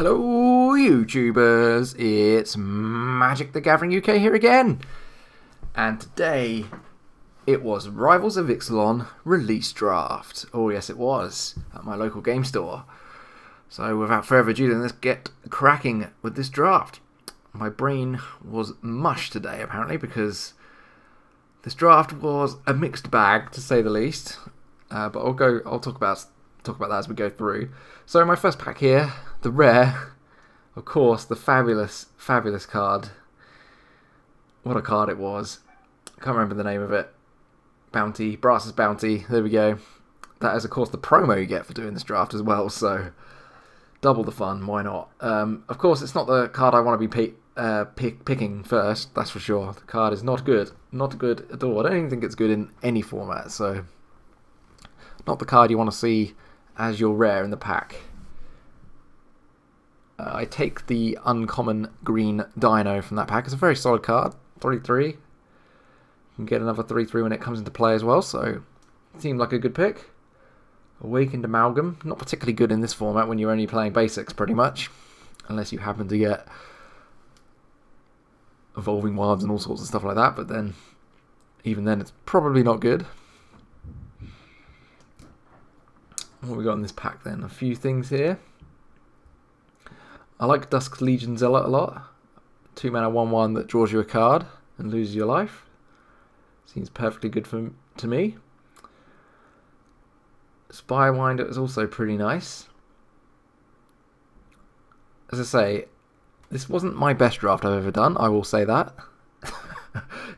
Hello YouTubers, it's MagicTheGatheringUK here again, and today it was Rivals of Ixalan release draft. Oh yes it was, at my local game store. So without further ado, let's get cracking with this draft. My brain was mush today apparently because this draft was a mixed bag to say the least, but I'll talk about that as we go through. So my first pack here, the rare, of course, the fabulous card. What a card it was. I can't remember the name of it. Bounty, Brass's Bounty, there we go. That is of course the promo you get for doing this draft as well, so double the fun, why not? Of course it's not the card I want to be picking first, that's for sure. The card is not good at all. I don't even think it's good in any format, so not the card you want to see as your rare in the pack. I take the uncommon green Dino from that pack. It's a very solid card, 3/3. You can get another 3/3 when it comes into play as well, so it seemed like a good pick. Awakened Amalgam, not particularly good in this format when you're only playing basics pretty much, unless you happen to get Evolving Wilds and all sorts of stuff like that, but then even then it's probably not good. What we got in this pack then? A few things here. I like Dusk's Legion Zealot a lot. 2 mana 1/1 that draws you a card and loses your life. Seems perfectly good to me. Spywinder is also pretty nice. As I say, this wasn't my best draft I've ever done, I will say that.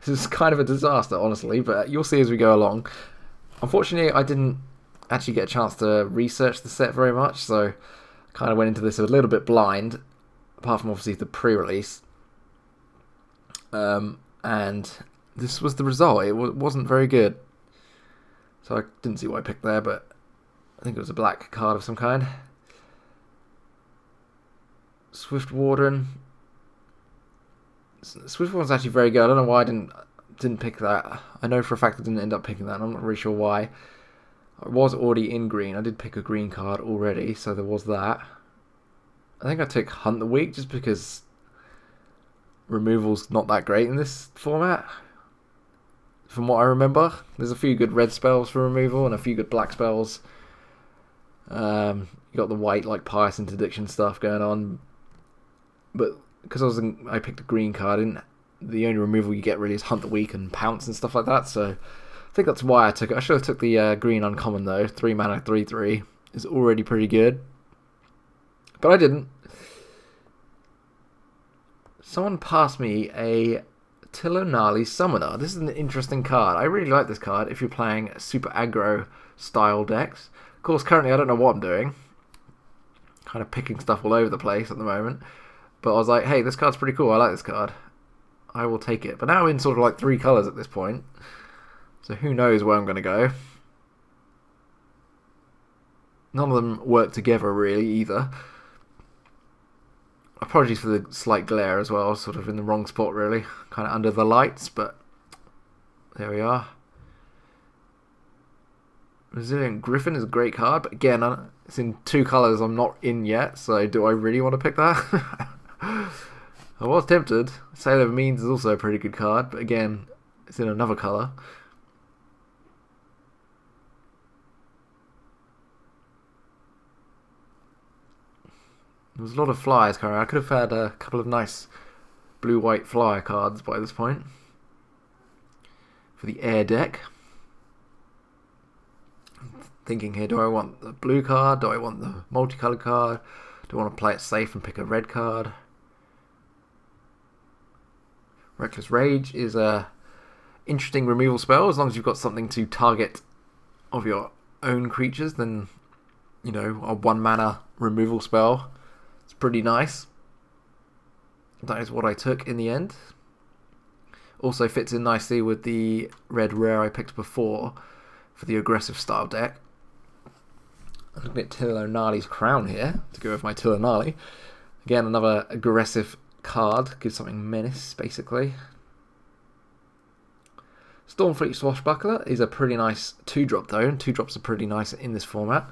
This is kind of a disaster, honestly, but you'll see as we go along. Unfortunately, I didn't actually get a chance to research the set very much, so I kind of went into this a little bit blind, apart from obviously the pre-release. And this was the result. It wasn't very good. So I didn't see what I picked there, but I think it was a black card of some kind. Swift Warden. Swift Warden's actually very good. I don't know why I didn't pick that. I know for a fact I didn't end up picking that, and I'm not really sure why. I was already in green. I did pick a green card already, so there was that. I think I took Hunt the Weak just because removal's not that great in this format. From what I remember, there's a few good red spells for removal and a few good black spells. You got the white like Pious Interdiction stuff going on, but because I picked a green card, the only removal you get really is Hunt the Weak and Pounce and stuff like that. So I think that's why I took it. I should have took the green uncommon though. 3 mana 3/3 is already pretty good, but I didn't. Someone passed me a Tilonali Summoner. This is an interesting card. I really like this card if you're playing super aggro style decks. Of course, currently I don't know what I'm doing. Kind of picking stuff all over the place at the moment. But I was like, hey, this card's pretty cool. I like this card. I will take it. But now I'm in sort of like 3 colours at this point. So who knows where I'm going to go. None of them work together really either. Apologies for the slight glare as well, sort of in the wrong spot really, kind of under the lights, but there we are. Resilient Griffin is a great card, but again, it's in 2 colours I'm not in yet, so do I really want to pick that? I was tempted. Sailor of Means is also a pretty good card, but again, it's in another colour. There was a lot of flyers coming. I could have had a couple of nice blue-white flyer cards by this point. For the air deck. I'm thinking here, do I want the blue card? Do I want the multicolored card? Do I want to play it safe and pick a red card? Reckless Rage is a interesting removal spell. As long as you've got something to target of your own creatures, then, you know, a 1 mana removal spell. It's pretty nice. That is what I took in the end. Also fits in nicely with the red rare I picked before for the aggressive style deck. I'm looking at Tilonali's Crown here to go with my Tilonali. Again, another aggressive card. Gives something menace, basically. Stormfleet Swashbuckler is a pretty nice 2-drop though. 2-drops are pretty nice in this format.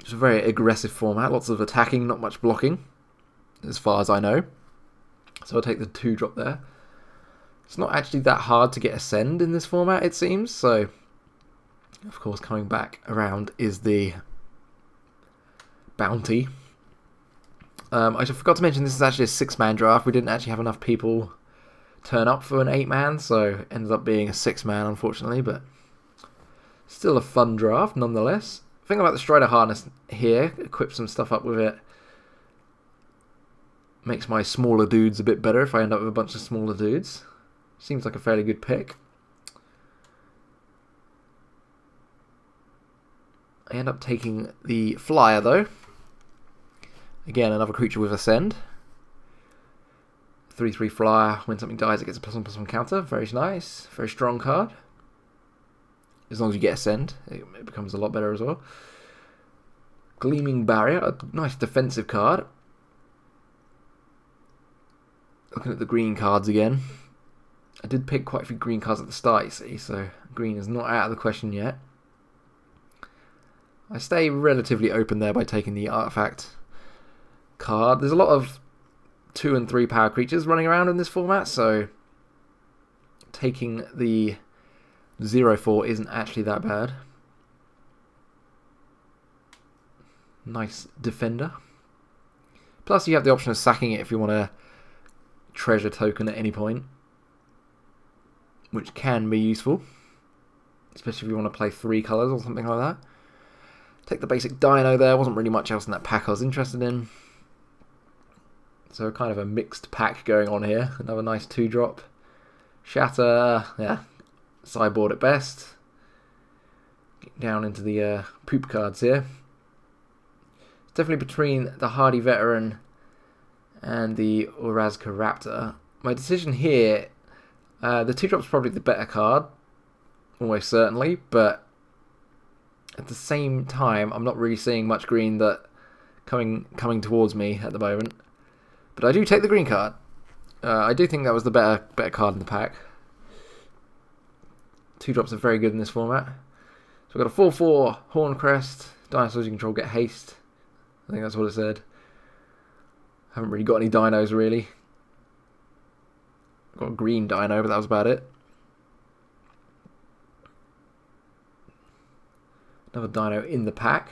It's a very aggressive format, lots of attacking, not much blocking, as far as I know. So I'll take the 2-drop there. It's not actually that hard to get Ascend in this format, it seems, so of course coming back around is the Bounty. I forgot to mention this is actually a 6-man draft. We didn't actually have enough people turn up for an 8-man, so it ended up being a 6-man unfortunately, but still a fun draft nonetheless. Think about the Strider harness here, equip some stuff up with it. Makes my smaller dudes a bit better if I end up with a bunch of smaller dudes. Seems like a fairly good pick. I end up taking the Flyer though. Again, another creature with Ascend. 3/3 Flyer. When something dies, it gets a +1/+1 counter. Very nice. Very strong card. As long as you get Ascend, it becomes a lot better as well. Gleaming Barrier, a nice defensive card. Looking at the green cards again. I did pick quite a few green cards at the start, you see, so green is not out of the question yet. I stay relatively open there by taking the Artifact card. There's a lot of 2 and 3 power creatures running around in this format, so taking the 0/4 isn't actually that bad. Nice defender. Plus you have the option of sacking it if you want a treasure token at any point, which can be useful, especially if you want to play 3 colours or something like that. Take the basic Dino there. Wasn't really much else in that pack I was interested in. So kind of a mixed pack going on here. Another nice 2-drop. Shatter, yeah, sideboard at best. Get down into the poop cards here. It's definitely between the Hardy Veteran and the Orazka Raptor. My decision here, the 2-drop's probably the better card, almost certainly, but at the same time, I'm not really seeing much green that coming towards me at the moment. But I do take the green card. I do think that was the better card in the pack. 2-drops are very good in this format. So we've got a 4/4 Horncrest. Dinosaurs you control get haste. I think that's what it said. Haven't really got any dinos really. Got a green dino, but that was about it. Another dino in the pack.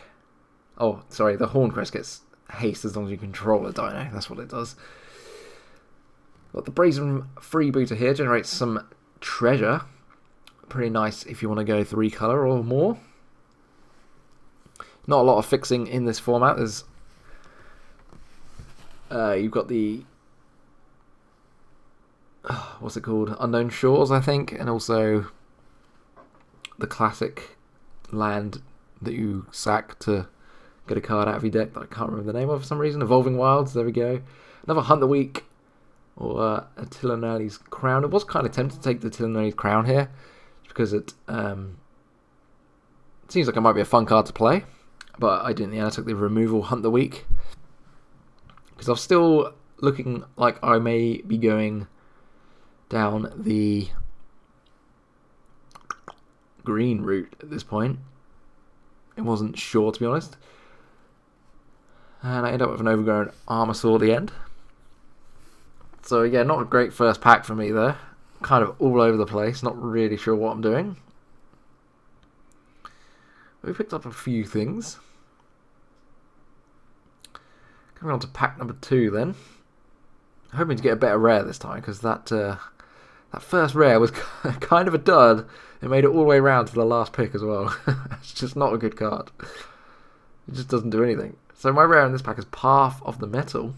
Oh, sorry, the Horncrest gets haste as long as you control a dino. That's what it does. Got the Brazen Freebooter here. Generates some treasure. Pretty nice if you want to go 3 colour or more. Not a lot of fixing in this format. There's you've got the what's it called? Unknown Shores, I think, and also the classic land that you sack to get a card out of your deck that I can't remember the name of for some reason. Evolving Wilds, there we go. Another Hunt the Week, or Tilonelli's Crown. It was kind of tempted to take the Tilonelli's Crown here, because it seems like it might be a fun card to play, but I didn't. I took the removal Hunt the Week, because I'm still looking like I may be going down the green route at this point. I wasn't sure, to be honest. And I end up with an overgrown Armasaur at the end. So yeah, not a great first pack for me there. Kind of all over the place, not really sure what I'm doing. We picked up a few things. Coming on to pack number 2 then. Hoping to get a better rare this time, because that first rare was kind of a dud. It made it all the way around to the last pick as well. It's just not a good card. It just doesn't do anything. So my rare in this pack is Path of the Metal.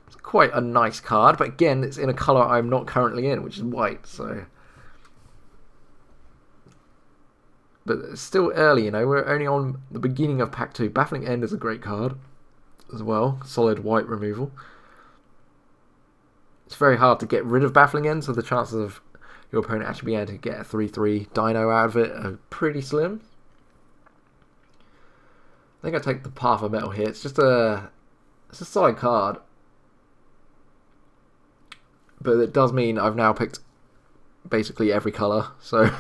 It's quite a nice card, but again, it's in a colour I'm not currently in, which is white. So, but it's still early, you know. We're only on the beginning of pack 2. Baffling End is a great card as well. Solid white removal. It's very hard to get rid of Baffling End, so the chances of your opponent actually being able to get a 3/3 dino out of it are pretty slim. I think I take the Path of Metal here. It's a solid card, but it does mean I've now picked basically every colour. So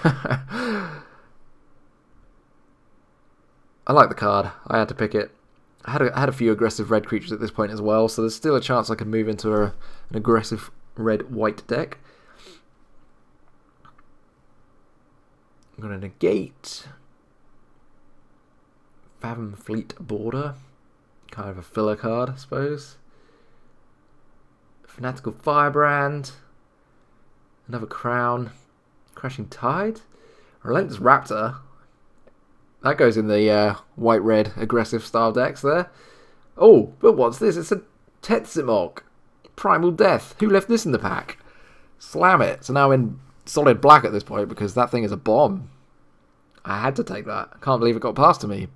I like the card. I had to pick it. I had a few aggressive red creatures at this point as well, so there's still a chance I could move into an aggressive red-white deck. I'm going to negate Fathom Fleet Border. Kind of a filler card, I suppose. Fanatical Firebrand. Another Crown. Crashing Tide. Relentless Raptor. That goes in the white-red aggressive style decks there. Oh, but what's this? It's a Tetsimok. Primal Death. Who left this in the pack? Slam it. So now in solid black at this point because that thing is a bomb. I had to take that. I can't believe it got past to me.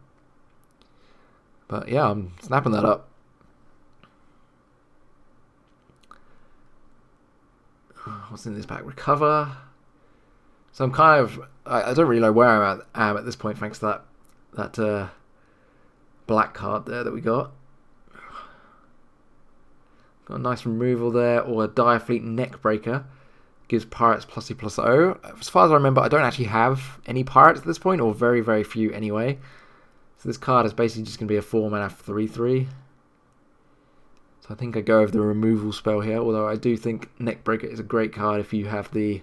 But yeah, I'm snapping that up. What's in this pack? Recover. So I'm kind of... I don't really know where I am at this point thanks to that black card there that we got. Got a nice removal there, or a Direfleet Neckbreaker. Gives pirates +E+O. As far as I remember, I don't actually have any pirates at this point, or very, very few anyway. So this card is basically just going to be a 4-mana 3/3. So I think I go over the removal spell here, although I do think Neckbreaker is a great card if you have the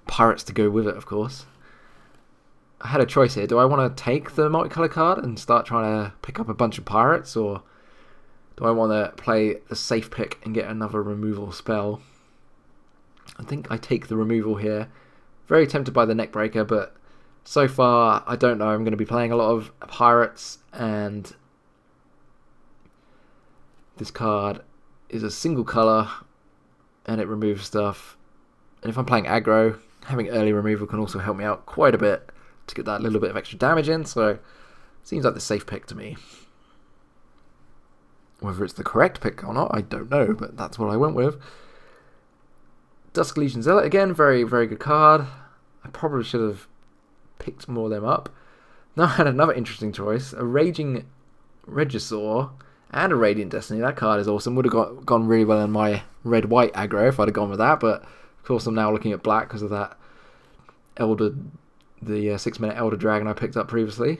pirates to go with it, of course. I had a choice here. Do I want to take the multicolour card and start trying to pick up a bunch of pirates, or do I want to play the safe pick and get another removal spell? I think I take the removal here. Very tempted by the Neckbreaker, but so far I don't know. I'm going to be playing a lot of pirates, and this card is a single colour and it removes stuff. And if I'm playing aggro, having early removal can also help me out quite a bit to get that little bit of extra damage in, so it seems like the safe pick to me. Whether it's the correct pick or not, I don't know, but that's what I went with. Dusk Legion Zealot again, very, very good card. I probably should have picked more of them up. Now I had another interesting choice, a Raging Regisaur and a Radiant Destiny. That card is awesome. Would have gone really well in my red-white aggro if I'd have gone with that, but of course I'm now looking at black because of that Elder, the 6-minute Elder Dragon I picked up previously.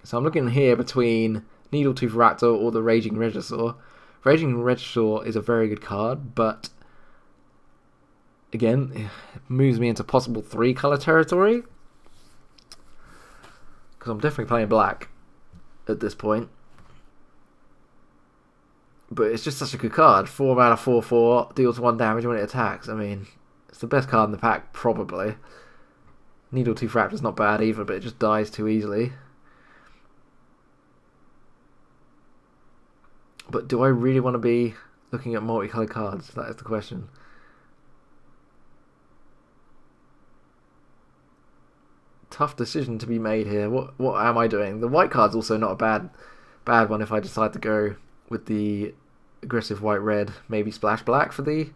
So I'm looking here between Needletooth Raptor or the Raging Regisaur. Raging Regisaur is a very good card, but again, it moves me into possible 3-color territory, because I'm definitely playing black at this point. But it's just such a good card. 4 mana 4/4, deals 1 damage when it attacks. I mean, it's the best card in the pack, probably. Needletooth Raptor's not bad either, but it just dies too easily. But do I really want to be looking at multicolored cards? That is the question. Tough decision to be made here. What am I doing? The white card's also not a bad one if I decide to go with the aggressive white-red, maybe splash black for the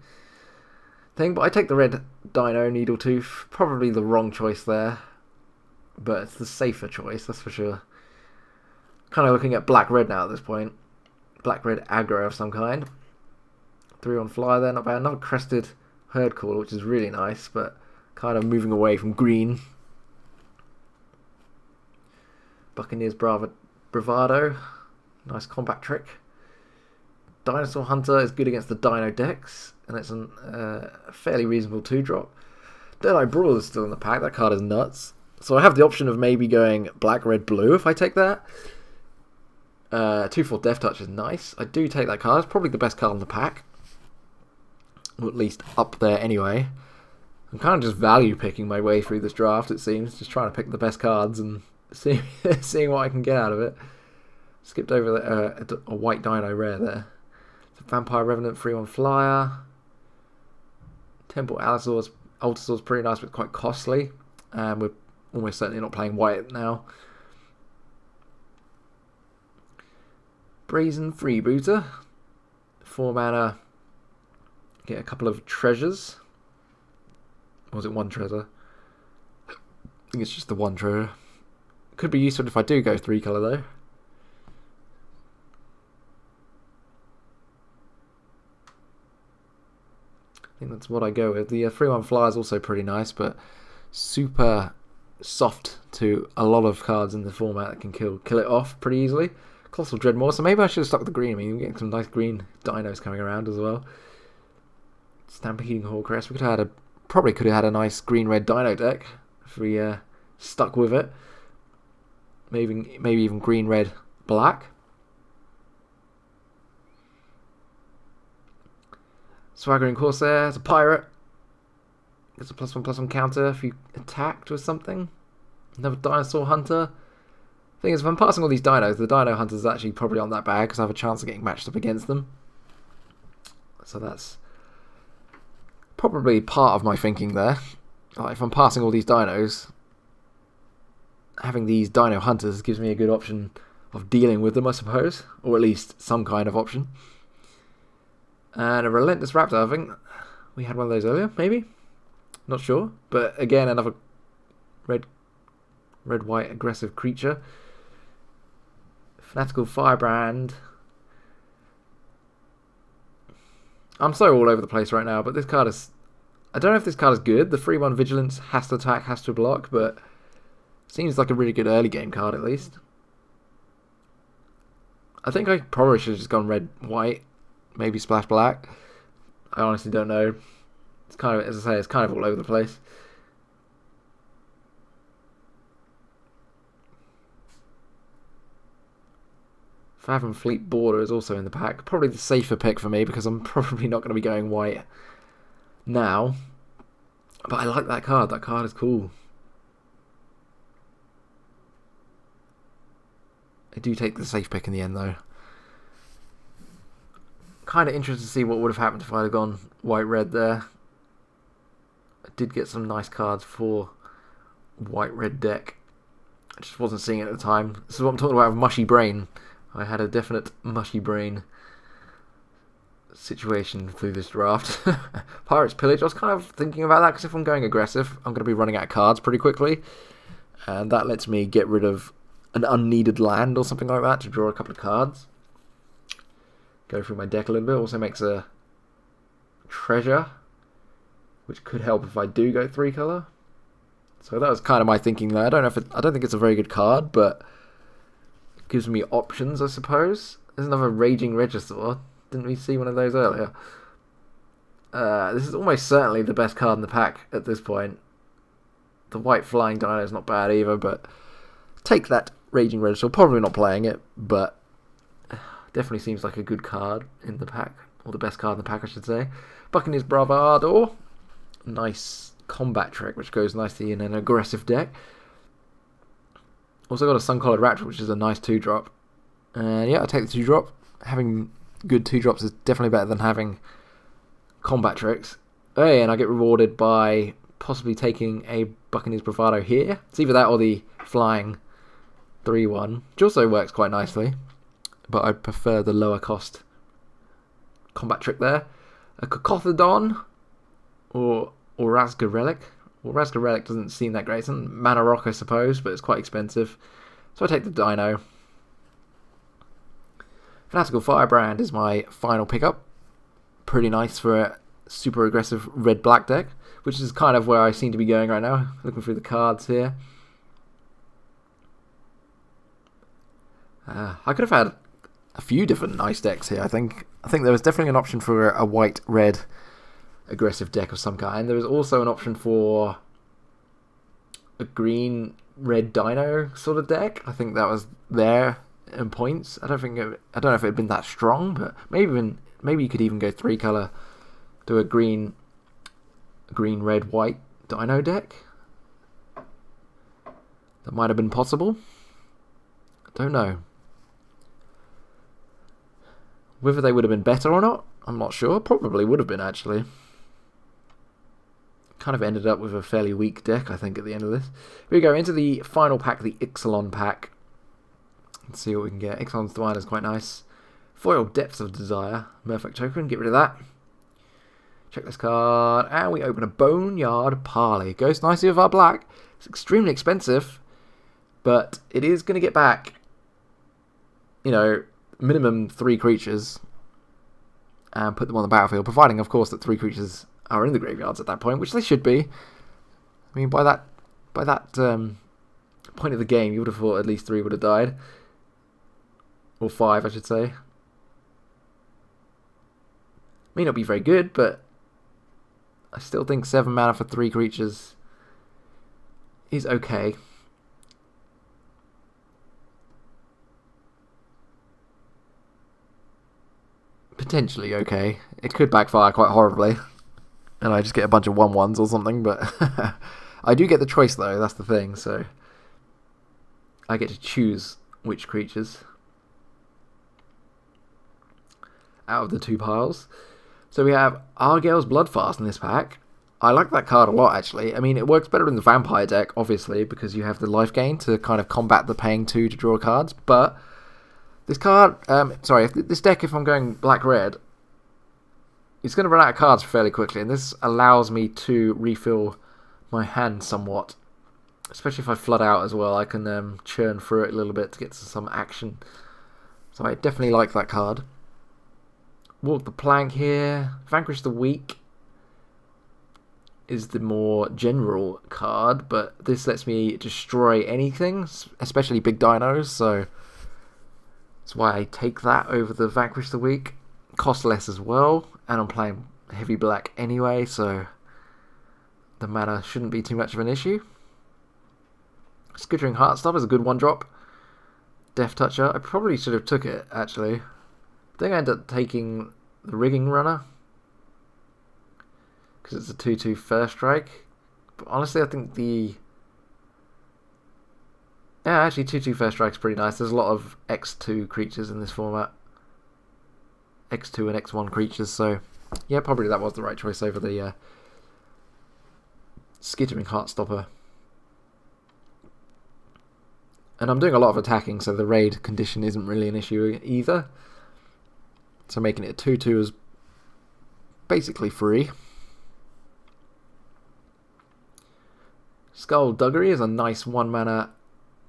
thing. But I take the red Dino Needletooth. Probably the wrong choice there, but it's the safer choice, that's for sure. Kind of looking at black-red now at this point. Black-red aggro of some kind. 3 on flyer there, not bad. Another Crested Herd Caller, which is really nice, but kind of moving away from green. Buccaneers Bravado. Nice combat trick. Dinosaur Hunter is good against the Dino decks, and it's a fairly reasonable 2-drop. Deadeye Brawl is still in the pack. That card is nuts. So I have the option of maybe going black, red, blue if I take that. 2/4 Death Touch is nice. I do take that card. It's probably the best card in the pack, or at least up there anyway. I'm kind of just value picking my way through this draft, it seems. Just trying to pick the best cards and seeing what I can get out of it. Skipped over a white Dino rare there. So Vampire Revenant 3 on flyer. Temple Altasaur's pretty nice but quite costly. And we're almost certainly not playing white now. Brazen Freebooter. 4 mana. Get a couple of treasures. Or was it 1 treasure? I think it's just the 1 treasure. Could be useful if I do go 3-color though. I think that's what I go with. The 3/1 flyer is also pretty nice, but super soft to a lot of cards in the format that can kill it off pretty easily. Colossal Dreadmore, so maybe I should have stuck with the green. I mean, you're getting some nice green dinos coming around as well. Stampeding Hawkrest. Probably could have had a nice green-red dino deck if we stuck with it. Maybe even green-red-black. Swaggering Corsair as a pirate. Gets a +1/+1 counter if you attacked with something. Another Dinosaur Hunter. Thing is, if I'm passing all these dinos, the Dino Hunters actually probably aren't that bad because I have a chance of getting matched up against them. So that's probably part of my thinking there. Like, if I'm passing all these dinos, having these Dino Hunters gives me a good option of dealing with them, I suppose. Or at least some kind of option. And a Relentless Raptor, I think. We had one of those earlier, maybe? Not sure. But again, another red-white aggressive creature. Fanatical Firebrand. I'm so all over the place right now, but this card is... I don't know if this card is good. The 3/1 Vigilance has to attack, has to block, but seems like a really good early game card at least. I think I probably should have just gone red-white. Maybe splash black. I honestly don't know. It's kind of, as I say, it's kind of all over the place. Fathom Fleet Border is also in the pack. Probably the safer pick for me because I'm probably not going to be going white now. But I like that card. That card is cool. I do take the safe pick in the end though. Kind of interested to see what would have happened if I'd have gone white-red there. I did get some nice cards for white-red deck. I just wasn't seeing it at the time. This is what I'm talking about with mushy brain. I had a definite mushy brain situation through this draft. Pirates Pillage, I was kind of thinking about that because if I'm going aggressive, I'm going to be running out of cards pretty quickly. And that lets me get rid of an unneeded land or something like that to draw a couple of cards. Go through my deck a little bit. Also makes a treasure, which could help if I do go 3-color. So that was kind of my thinking there. I don't think it's a very good card, but it gives me options, I suppose. There's another Raging Regisaur. Didn't we see one of those earlier? This is almost certainly the best card in the pack at this point. The white flying dino is not bad either, but take that Raging Regisaur. Probably not playing it, but definitely seems like a good card in the pack. Or the best card in the pack, I should say. Buccaneer's Bravado. Nice combat trick, which goes nicely in an aggressive deck. Also got a Sun-Collared Raptor, which is a nice 2-drop. And yeah, I'll take the 2-drop. Having good 2-drops is definitely better than having combat tricks. Hey, and I get rewarded by possibly taking a Buccaneer's Bravado here. It's either that or the flying 3/1, which also works quite nicely. But I prefer the lower cost combat trick there. A Cacothodon or Razga Relic. Well, Razga Relic doesn't seem that great. It's a Mana Rock, I suppose, but it's quite expensive. So I take the Dino. Fanatical Firebrand is my final pickup. Pretty nice for a super aggressive red-black deck, which is kind of where I seem to be going right now. Looking through the cards here. I could have had a few different nice decks here, I think. I think there was definitely an option for a white-red aggressive deck of some kind. There was also an option for a green-red dino sort of deck. I think that was there in points. I don't know if it had been that strong, but maybe you could even go 3-color to a green, red, white dino deck. That might have been possible. I don't know. Whether they would have been better or not, I'm not sure. Probably would have been, actually. Kind of ended up with a fairly weak deck, I think, at the end of this. Here we go, into the final pack, the Ixalan pack. Let's see what we can get. Ixalan's Divine is quite nice. Foil Depths of Desire. Murphic Token, get rid of that. Check this card, and we open a Boneyard Parley. Goes nicely with our black. It's extremely expensive, but it is going to get back, minimum 3 creatures and put them on the battlefield, providing, of course, that 3 creatures are in the graveyards at that point, which they should be. mean, by that point of the game, you would have thought at least 3 would have died. Or 5, I should say. May not be very good, but I still think 7 mana for 3 creatures is okay. Potentially okay. It could backfire quite horribly, and I just get a bunch of 1/1s or something, but I do get the choice though, that's the thing, so I get to choose which creatures out of the 2 piles. So we have Argyle's Bloodfast in this pack. I like that card a lot, actually. I mean, it works better in the Vampire deck, obviously, because you have the life gain to kind of combat the paying 2 to draw cards, but this card, this deck, if I'm going black-red, it's going to run out of cards fairly quickly, and this allows me to refill my hand somewhat. Especially if I flood out as well, I can churn through it a little bit to get to some action. So I definitely like that card. Walk the Plank here. Vanquish the Weak is the more general card, but this lets me destroy anything, especially big dinos, so that's why I take that over the Vanquish the Weak. Cost less as well, and I'm playing heavy black anyway, so the mana shouldn't be too much of an issue. Skittering Heartstopper is a good 1-drop. Death Toucher, I probably should have took it, actually. I think I ended up taking the Rigging Runner, because it's a 2/2 first strike. But honestly, I think the... Yeah, actually 2/2 first strike is pretty nice. There's a lot of X2 creatures in this format. X2 and X1 creatures, so yeah, probably that was the right choice over the Skittering Heartstopper. And I'm doing a lot of attacking, so the raid condition isn't really an issue either. So making it a 2/2 is basically free. Skullduggery is a nice 1-mana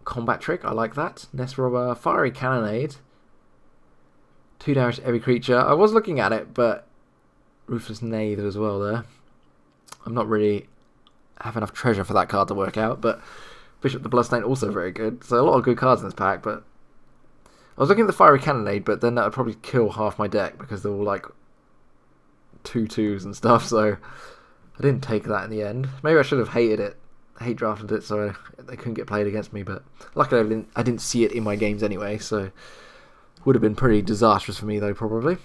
combat trick. I like that. Nest Robber, Fiery Cannonade. 2 damage to every creature. I was looking at it, but Ruthless Knave as well there. I'm not really have enough treasure for that card to work out, but Bishop the Bloodstained also very good. So a lot of good cards in this pack, but I was looking at the Fiery Cannonade, but then that would probably kill half my deck because they're all like 2/2s and stuff, so I didn't take that in the end. Maybe I should have hate drafted it so they couldn't get played against me, but luckily I didn't see it in my games anyway, so would have been pretty disastrous for me though, probably.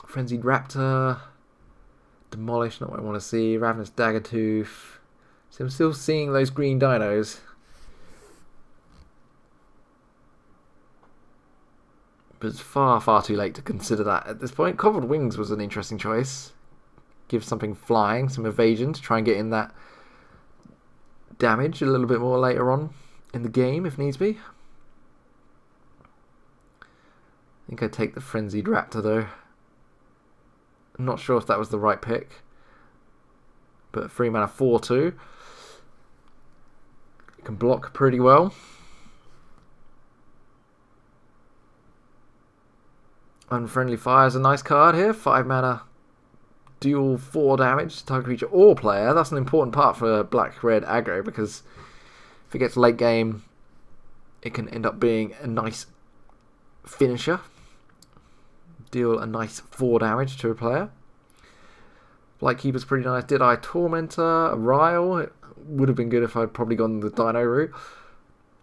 Frenzied Raptor, Demolish, not what I want to see. Ravenous Daggertooth. So I'm still seeing those green dinos. But it's far, far too late to consider that at this point. Cobbled Wings was an interesting choice. Give something flying, some evasion to try and get in that damage a little bit more later on in the game if needs be. I think I'd take the Frenzied Raptor though. I'm not sure if that was the right pick. But 3 mana 4/2. You can block pretty well. Unfriendly Fire is a nice card here. 5 mana, deal 4 damage to target creature or player. That's an important part for black-red aggro because if it gets late game, it can end up being a nice finisher. Deal a nice 4 damage to a player. Lightkeeper's pretty nice. Did I Tormentor? Ryle? It would have been good if I'd probably gone the Dino route.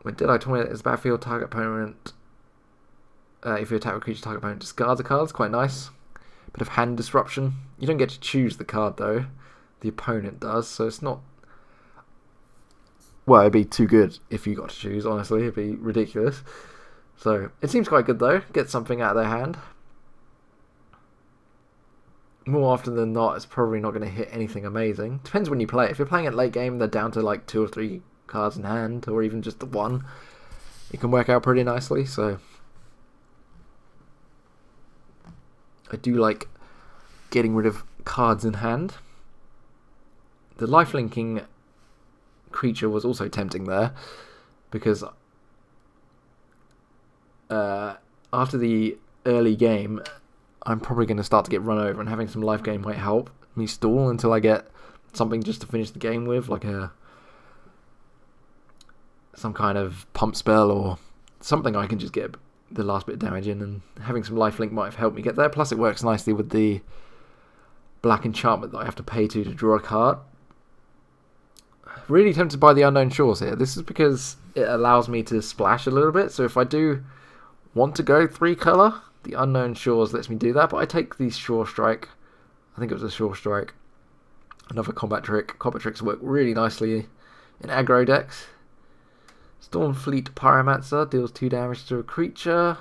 When Did I Torment as battlefield, target opponent. If you attack a creature, target opponent discards a card. It's quite nice. Bit of hand disruption. You don't get to choose the card though. The opponent does, so it's not... Well, it'd be too good if you got to choose, honestly. It'd be ridiculous. So, it seems quite good though. Get something out of their hand. More often than not, it's probably not going to hit anything amazing. Depends when you play it. If you're playing it late game, they're down to like 2 or 3 cards in hand, or even just the 1. It can work out pretty nicely, so... I do like getting rid of cards in hand. The lifelinking creature was also tempting there, because after the early game, I'm probably going to start to get run over, and having some life gain might help. me stall until I get something just to finish the game with, like some kind of pump spell or something I can just get the last bit of damage in, and having some lifelink might have helped me get there. Plus it works nicely with the black enchantment that I have to pay to draw a card. Really tempted by the Unknown Shores here. This is because it allows me to splash a little bit, so if I do want to go 3 colour, the Unknown Shores lets me do that, but I take the Shore Strike. I think it was a Shore Strike. Another combat trick. Combat tricks work really nicely in aggro decks. Stormfleet Pyromancer deals 2 damage to a creature.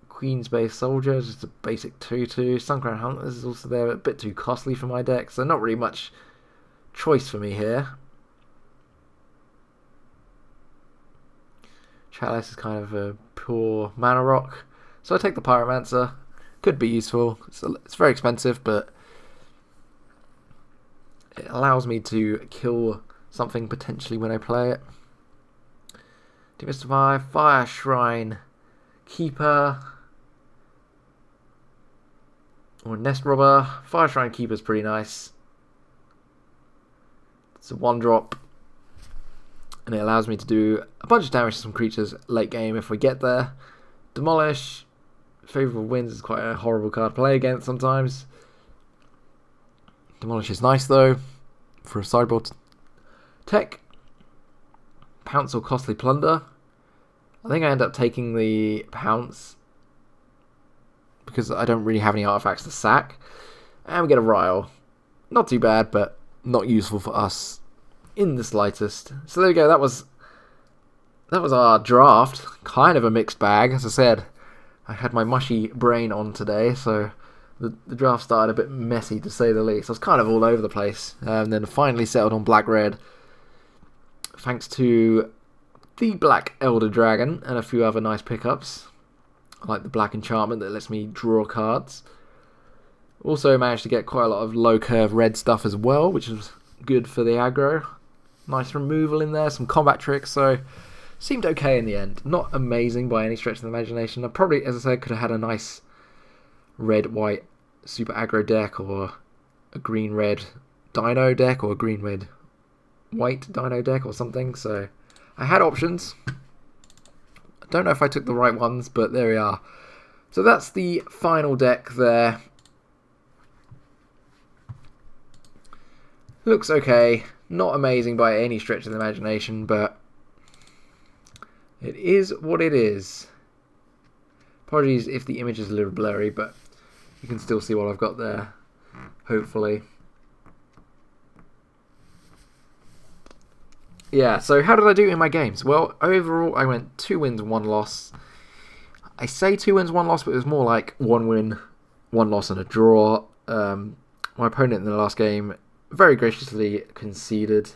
Queen's Base Soldier is just a basic 2/2. Suncrown Hunters is also there, a bit too costly for my deck, so not really much choice for me here. Chalice is kind of a poor mana rock, so I take the Pyromancer. Could be useful. It's very expensive, but it allows me to kill something potentially when I play it. Demystify, Fire Shrine Keeper, or Nest Robber. Fire Shrine Keeper is pretty nice. It's a 1-drop, and it allows me to do a bunch of damage to some creatures late game if we get there. Demolish, Favourable Winds is quite a horrible card to play against sometimes. Demolish is nice though for a sideboard tech. Pounce or Costly Plunder. I think I end up taking the Pounce because I don't really have any artifacts to sack. And we get a Rile. Not too bad, but not useful for us in the slightest. So there we go, that was our draft. Kind of a mixed bag. As I said, I had my mushy brain on today, so the draft started a bit messy to say the least. I was kind of all over the place, and then finally settled on black-red thanks to the Black Elder Dragon and a few other nice pickups, like the Black Enchantment that lets me draw cards. Also managed to get quite a lot of low curve red stuff as well, which was good for the aggro. Nice removal in there, some combat tricks, so seemed okay in the end. Not amazing by any stretch of the imagination. I probably, as I said, could have had a nice red-white super aggro deck, or a green-red dino deck, or a green-red-white dino deck or something, so I had options. I don't know if I took the right ones, but there we are. So that's the final deck there. Looks okay. Not amazing by any stretch of the imagination, but it is what it is. Apologies if the image is a little blurry, but you can still see what I've got there, hopefully. Yeah, so how did I do in my games? Well, overall I went 2 wins, 1 loss. I say 2 wins, 1 loss, but it was more like 1 win, 1 loss and a draw. My opponent in the last game very graciously conceded.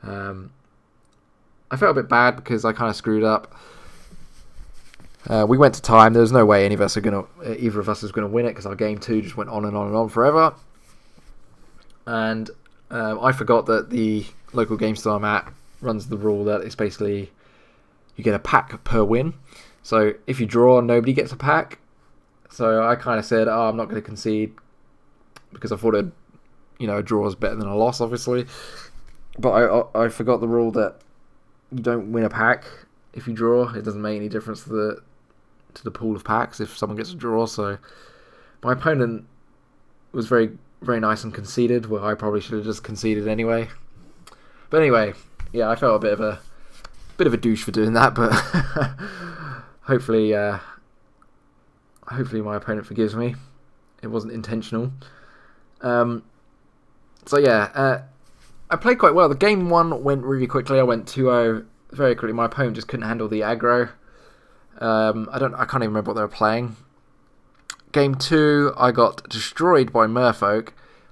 I felt a bit bad because I kind of screwed up. We went to time. There was no way either of us was gonna win it because our game 2 just went on and on and on forever. And I forgot that the local game store I'm at runs the rule that it's basically you get a pack per win. So if you draw, nobody gets a pack. So I kind of said, "Oh, I'm not going to concede," because I thought a draw is better than a loss, obviously. But I forgot the rule that you don't win a pack if you draw. It doesn't make any difference to the pool of packs if someone gets a draw. So my opponent was very, very nice and conceded, where I probably should have just conceded anyway. But anyway, yeah, I felt a bit of a douche for doing that, but hopefully my opponent forgives me. It wasn't intentional. So yeah, I played quite well. The game 1 went really quickly. I went 2-0 very quickly. My opponent just couldn't handle the aggro. I can't even remember what they were playing. Game 2, I got destroyed by Merfolk.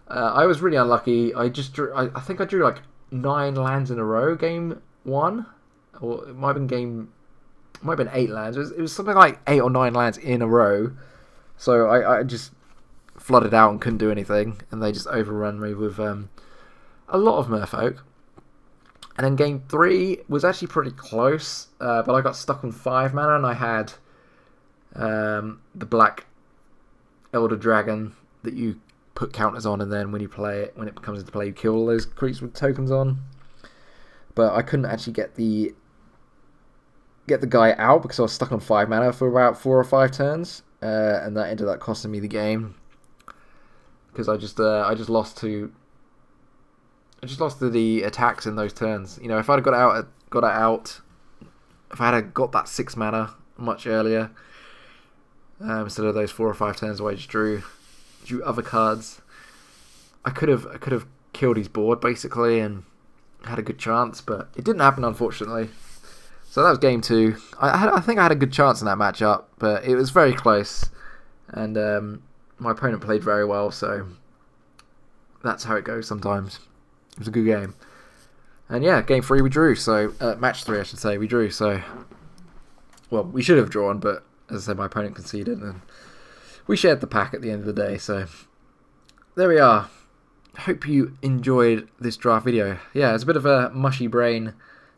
I was really unlucky. I think I drew like 9 lands in a row. Game 1, or it might have been 8 lands. It was something like 8 or 9 lands in a row. So I just flooded out and couldn't do anything, and they just overrun me with a lot of Merfolk. And then game 3 was actually pretty close, but I got stuck on 5 mana, and I had the Black Elder Dragon that you put counters on, and then when you play it, when it comes into play, you kill all those creatures with tokens on. But I couldn't actually get the guy out because I was stuck on 5 mana for about 4 or 5 turns, and that ended up costing me the game because I just lost to the attacks in those turns. You know, if I'd got it out, if I had got that 6 mana much earlier, instead of those 4 or 5 turns where I just drew other cards, I could have killed his board basically and had a good chance, but it didn't happen, unfortunately. So that was game 2. I think I had a good chance in that matchup, but it was very close, and my opponent played very well, so that's how it goes sometimes. It was a good game. And yeah, game 3 we drew, so match 3 I should say, we drew, so well, we should have drawn, but as I said, my opponent conceded, and we shared the pack at the end of the day, so there we are. Hope you enjoyed this draft video. Yeah, it's a bit of a mushy brain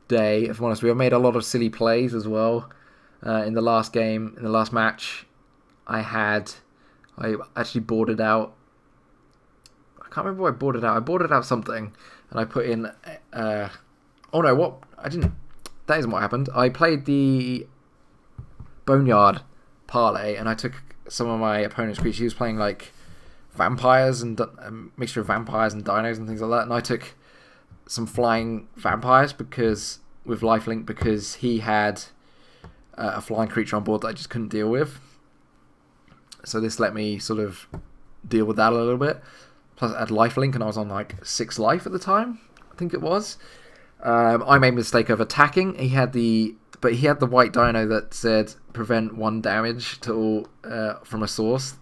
day, if I'm honest. We have made a lot of silly plays as well. In the last game, in the last match, I actually boarded out. I can't remember what I boarded out. I boarded out something, and I put in. Oh no, what? I didn't. That isn't what happened. I played the Boneyard parlay, and I took some of my opponent's creatures. He was playing like vampires and a mixture of vampires and dinos and things like that, and I took some flying vampires because with lifelink, because he had a flying creature on board that I just couldn't deal with. So this let me sort of deal with that a little bit. Plus I had lifelink, and I was on like 6 life at the time, I think it was. I made a mistake of attacking. He had the white dino that said prevent 1 damage to from a source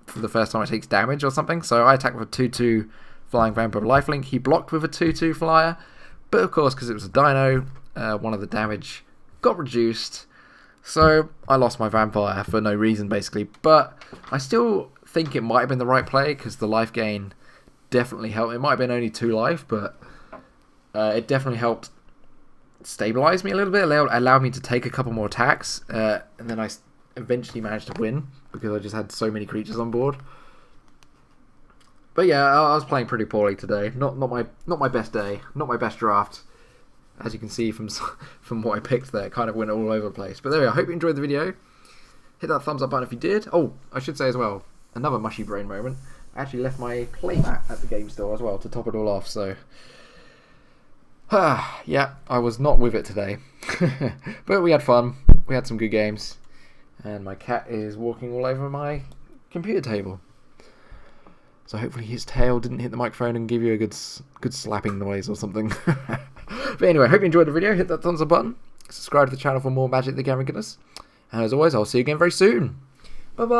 for the first time it takes damage or something. So I attacked with a 2/2 flying vampire lifelink. He blocked with a 2/2 flyer, but of course, because it was a dino, one of the damage got reduced. So I lost my vampire for no reason, basically. But I still think it might have been the right play, because the life gain definitely helped. It might have been only 2 life, but it definitely helped stabilize me a little bit, allowed me to take a couple more attacks, and then I eventually managed to win because I just had so many creatures on board. But yeah, I was playing pretty poorly today. Not my best day, not my best draft. As you can see from what I picked there, it kind of went all over the place. But there we are. I hope you enjoyed the video. Hit that thumbs up button if you did. Oh, I should say as well, another mushy brain moment. I actually left my playmat at the game store as well to top it all off. So yeah, I was not with it today. But we had fun. We had some good games. And my cat is walking all over my computer table. So hopefully his tail didn't hit the microphone and give you a good slapping noise or something. But anyway, hope you enjoyed the video. Hit that thumbs up button. Subscribe to the channel for more Magic the Gathering goodness. And as always, I'll see you again very soon. Bye-bye!